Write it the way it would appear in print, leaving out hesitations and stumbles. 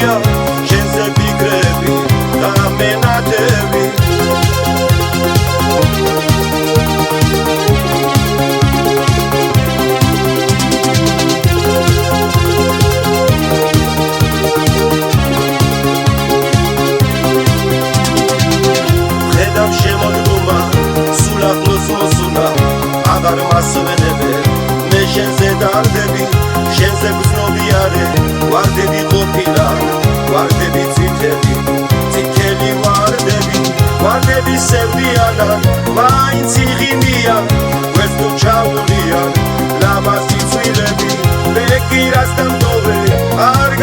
ცნობია შენზე ფიქრები და მენადები ხედავ შემოდგომა სულ ახლოს მოსულა აღარ მასვენებე მე შენზე დარდები შენზე გრძნობიარე ვარდები ყოფილა ვარდები წითელი ვარდები სევდიანან მაინც იღიმიან გვერდს თუ ჩაულიან ლამაზი წვილები მე კი რას დამტოვე არ